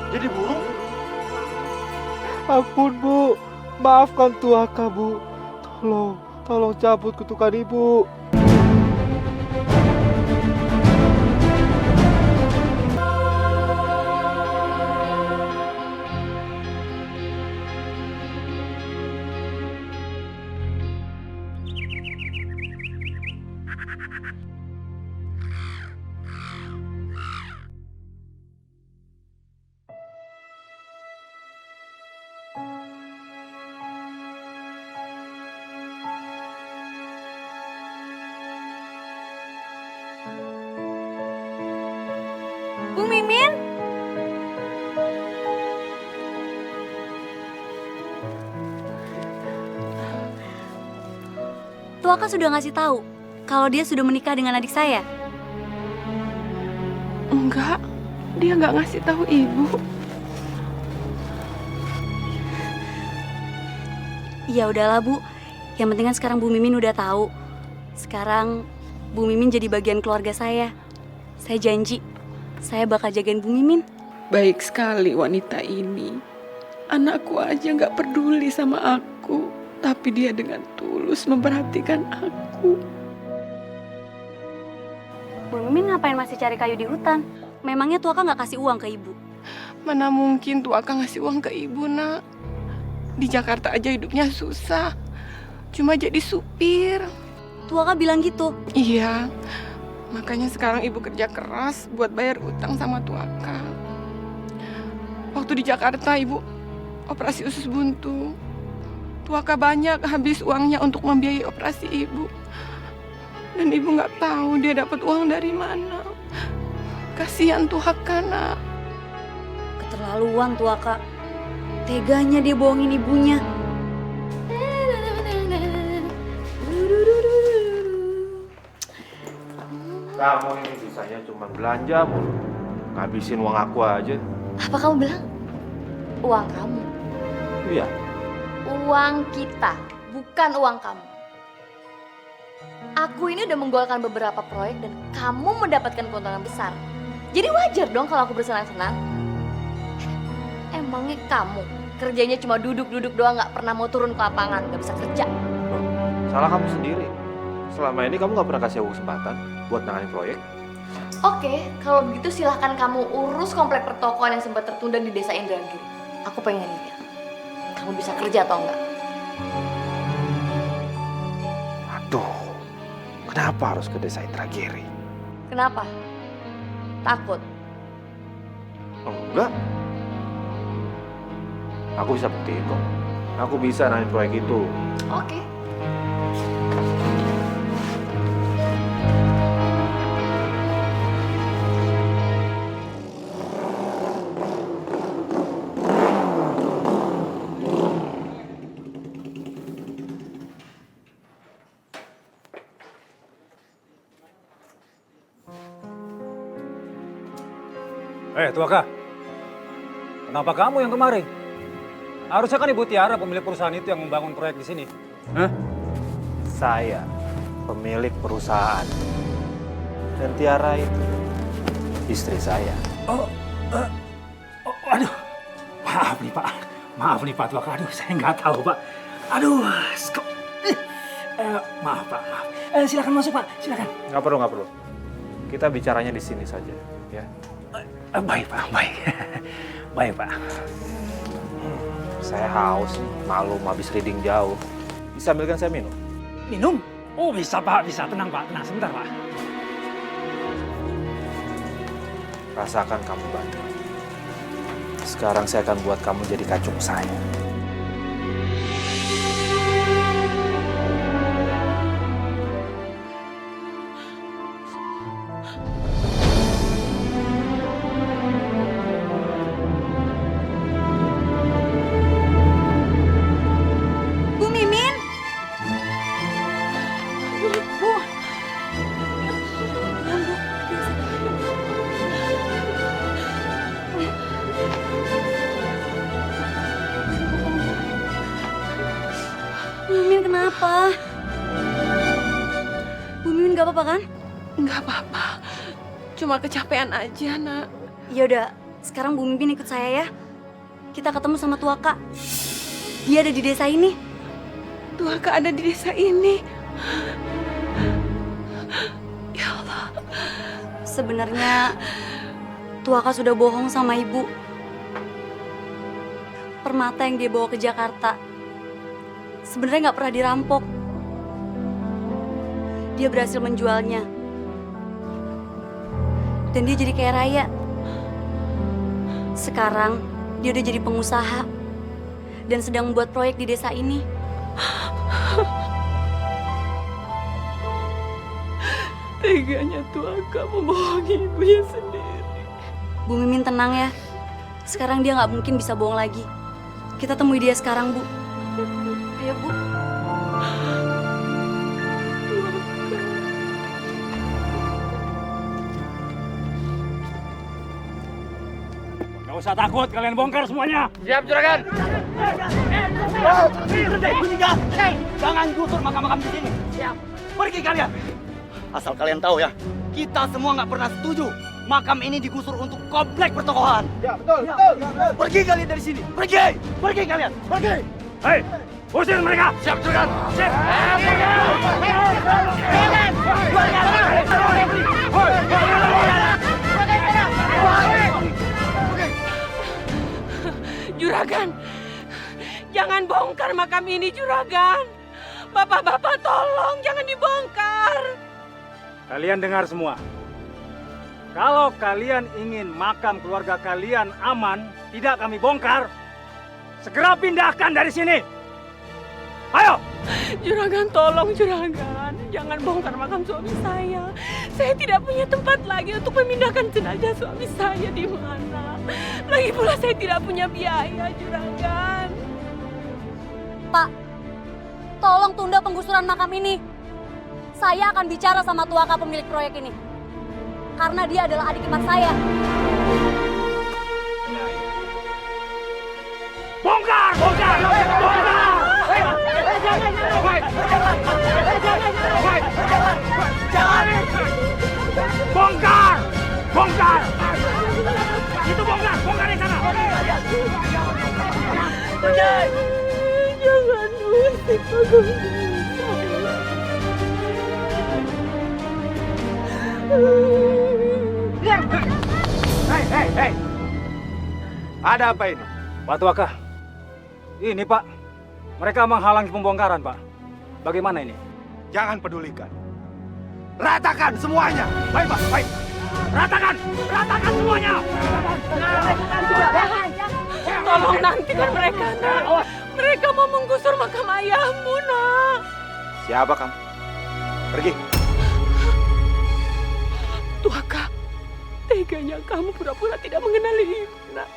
Jadi burung? Ampun Bu, maafkan Tuaka Bu. Tolong cabut kutukan Ibu. Bu Mimin? Tuaka sudah ngasih tahu kalau dia sudah menikah dengan adik saya. Enggak, dia nggak ngasih tahu ibu. Ya udahlah Bu, yang penting kan sekarang Bu Mimin udah tahu. Sekarang Bu Mimin jadi bagian keluarga saya. Saya janji, saya bakal jagain Bu Mimin. Baik sekali wanita ini. Anakku aja nggak peduli sama aku, tapi dia dengan tulus memperhatikan aku. Bu Mimin ngapain masih cari kayu di hutan? Memangnya Tuaka nggak kasih uang ke Ibu? Mana mungkin tuh akan ngasih uang ke ibu, Nak. Di Jakarta aja hidupnya susah. Cuma jadi supir. Tuaka bilang gitu. Iya, makanya sekarang ibu kerja keras buat bayar utang sama Tuaka. Waktu di Jakarta ibu operasi usus buntu. Tuaka banyak habis uangnya untuk membiayai operasi ibu. Dan ibu nggak tahu dia dapat uang dari mana. Kasihan Tuaka, Nak. Keterlaluan Tuaka. Teganya dia bohongin ibunya. Kamu ini bisanya cuma belanja mulu. Ngabisin uang aku aja. Apa kamu bilang? Uang kamu. Iya. Uang kita, bukan uang kamu. Aku ini udah menggolkan beberapa proyek dan kamu mendapatkan keuntungan besar. Jadi wajar dong kalau aku bersenang-senang. Emangnya kamu kerjanya cuma duduk-duduk doang, nggak pernah mau turun ke lapangan, nggak bisa kerja. Loh, salah kamu sendiri. Selama ini kamu nggak pernah kasih aku kesempatan buat nanganin proyek. Oke, kalau begitu silahkan kamu urus komplek pertokoan yang sempat tertunda di desa Indragiri. Aku pengen lihat kamu bisa kerja atau enggak. Aduh, kenapa harus ke desa Indragiri? Kenapa? Takut? Enggak. Aku bisa buktiin kok. Aku bisa nanganin proyek itu. Oke. Tuaka, kenapa kamu yang kemari? Harusnya kan Ibu Tiara pemilik perusahaan itu yang membangun proyek di sini. Hah? Saya pemilik perusahaan. Dan Tiara itu istri saya. Aduh, maaf nih Pak Tuaka, aduh saya nggak tahu Pak. Aduh, maaf Pak, maaf. Silakan masuk Pak, silakan. Nggak perlu. Kita bicaranya di sini saja, ya. Baik Pak, baik. Baik Pak. Saya haus nih, malum habis reading jauh. Bisa ambilkan saya minum? Minum? Oh bisa Pak, bisa. Tenang Pak, tenang sebentar Pak. Rasakan kamu bantu. Sekarang saya akan buat kamu jadi kacung saya. Kenapa? Bu Mimin gak apa-apa kan? Nggak apa-apa. Cuma kecapean aja, Nak. Ya udah, Sekarang Bu Mimin ikut saya ya. Kita ketemu sama Tuaka. Dia ada di desa ini. Tuaka ada di desa ini. Ya Allah. Sebenarnya Tuaka sudah bohong sama ibu. Permata yang dia bawa ke Jakarta sebenarnya nggak pernah dirampok. Dia berhasil menjualnya. Dan dia jadi kaya raya. Sekarang dia udah jadi pengusaha dan sedang membuat proyek di desa ini. Teganya Tuaka membohongi ibunya sendiri. Bu Mimin tenang ya. Sekarang dia nggak mungkin bisa bohong lagi. Kita temui dia sekarang, Bu. Ayo, Bu. Gak usah takut, kalian bongkar semuanya. Siap, juragan. Jangan gusur makam-makam di sini. Siap. Pergi kalian. Asal kalian tahu ya, kita semua nggak pernah setuju makam ini digusur untuk komplek pertokohan. Ya, betul, betul. Pergi kalian dari sini. Pergi kalian. Pergi. Hei, usir mereka. Siap, juragan. Siap. Juragan, jangan bongkar makam ini, Juragan. Bapak-bapak tolong, jangan dibongkar. Kalian dengar semua. Kalau kalian ingin makam keluarga kalian aman, tidak kami bongkar, segera pindahkan dari sini. Ayo! Juragan, tolong Juragan. Jangan bongkar makam suami saya. Saya tidak punya tempat lagi untuk memindahkan jenazah suami saya di mana. Lagi pula saya tidak punya biaya, Juragan. Pak, tolong tunda penggusuran makam ini. Saya akan bicara sama Tuaka pemilik proyek ini. Karena dia adalah adik ipar saya. Bongkar! Bongkar! Bongkar! Bongkar! Bongkar! Itu bongkar! Bongkar di sana! Jangan musik Hei. Ada apa ini? Pak Tuaka, ini Pak, mereka menghalangi pembongkaran Pak. Bagaimana ini? Jangan pedulikan. Ratakan semuanya. Baik, Pak. Baik. Ratakan! Ratakan semuanya! Tolong nantikan mereka, Nak. Mereka mau menggusur makam ayahmu, Nak. Siapa kamu? Pergi. Tuaka, teganya kamu pura-pura tidak mengenali ibu, Nak.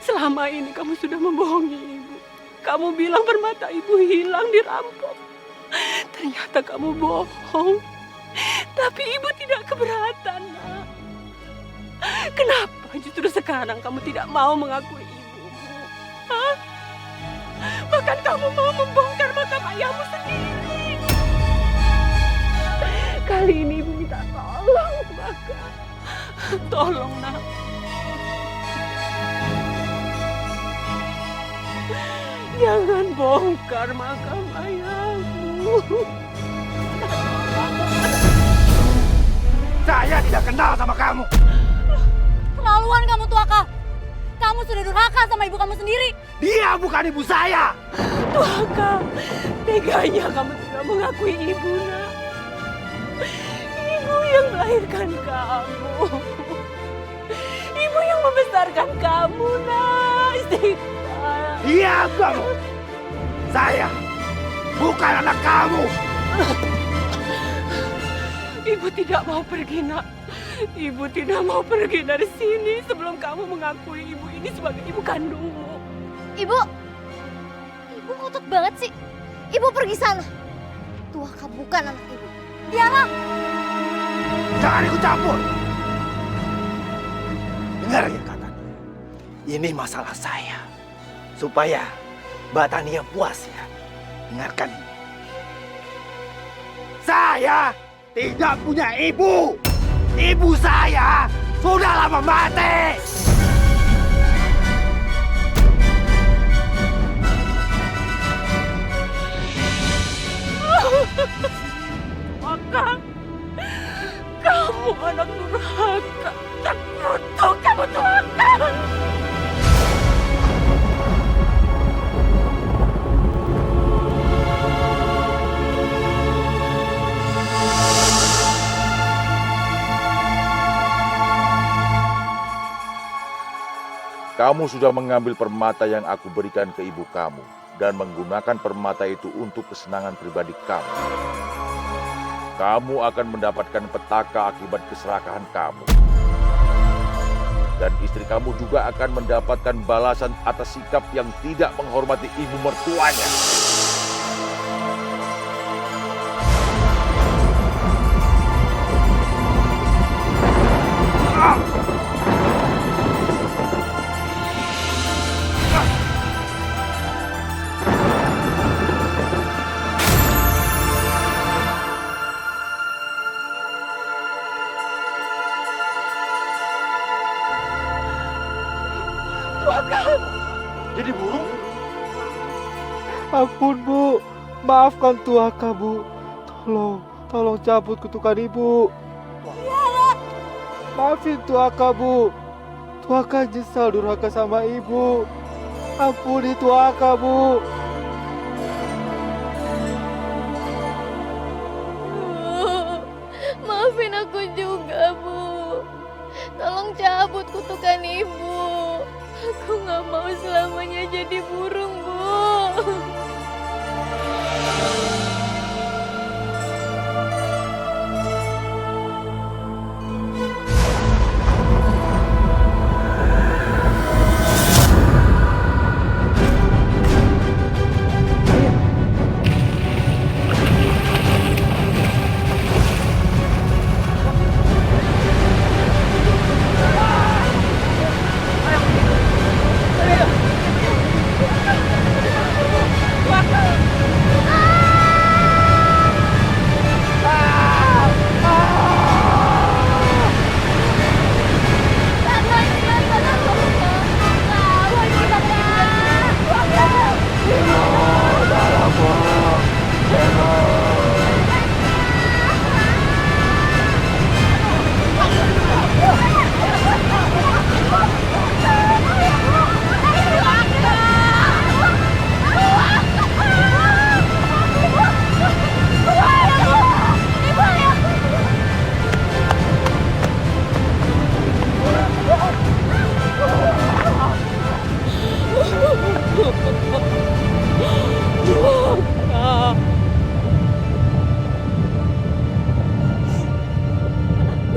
Selama ini kamu sudah membohongi ibu. Kamu bilang permata ibu hilang dirampok. Ternyata kamu bohong. Tapi ibu tidak keberatan, Nak. Kenapa justru sekarang kamu tidak mau mengakui ibumu? Hah? Bahkan kamu mau membongkar makam ayahmu sendiri. Kali ini ibu minta tolong, Tuaka. Tolong, Nak. Jangan bongkar makam ayahmu. Saya tidak kenal sama kamu. Keterlaluan kamu, Tuaka. Kamu sudah durhaka sama ibu kamu sendiri. Dia bukan ibu saya. Tuaka, teganya kamu tidak mengakui ibu, Nak. Ibu yang melahirkan kamu. Ibu yang membesarkan kamu, Nak. Istighfar. Diam kamu. Saya bukan anak kamu. Ibu tidak mau pergi, Nak. Ibu tidak mau pergi dari sini sebelum kamu mengakui ibu ini sebagai ibu kandungmu. Ibu ngotot banget sih. Ibu pergi sana. Tuaka bukan anak ibu. Tiara, Jangan ikut campur. Dengar ya katanya. Ini masalah saya. Supaya Mbak Tania puas ya. Dengarkan ini. Saya tidak punya ibu. Ibu saya sudah lama mati. Maka kamu anak durhaka, terkutuk kamu Tuaka. Kamu sudah mengambil permata yang aku berikan ke ibu kamu dan menggunakan permata itu untuk kesenangan pribadi kamu. Kamu akan mendapatkan petaka akibat keserakahan kamu. Dan istri kamu juga akan mendapatkan balasan atas sikap yang tidak menghormati ibu mertuanya. Jadi burung? Ampun Bu, maafkan Tuaka Bu. Tolong cabut kutukan Ibu. Maafin Tuaka Bu. Tuaka nyesal durhaka sama Ibu. Ampuni Tuaka Bu. Maafin aku juga, Bu. Tolong cabut kutukan Ibu. Aku nggak mau selamanya jadi burung, Bu.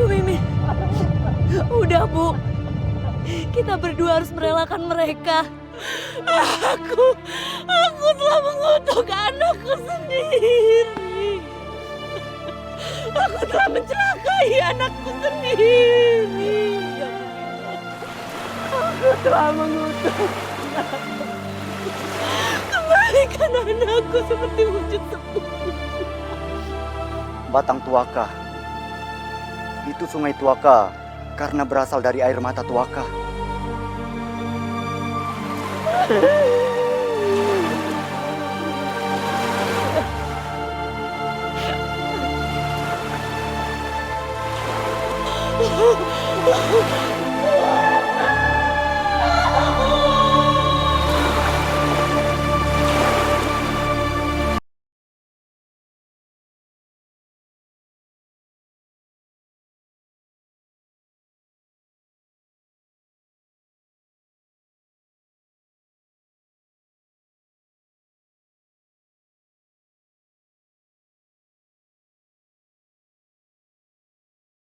Bu Mimin, udah Bu, kita berdua harus merelakan mereka. Aku telah mengutuk anakku sendiri. Aku telah mencelakai anakku sendiri. Aku telah mengutuk. Kembalikan anakku seperti wujud semula. Batang Tuaka. Itu sungai Tuaka karena berasal dari air mata Tuaka. Oh,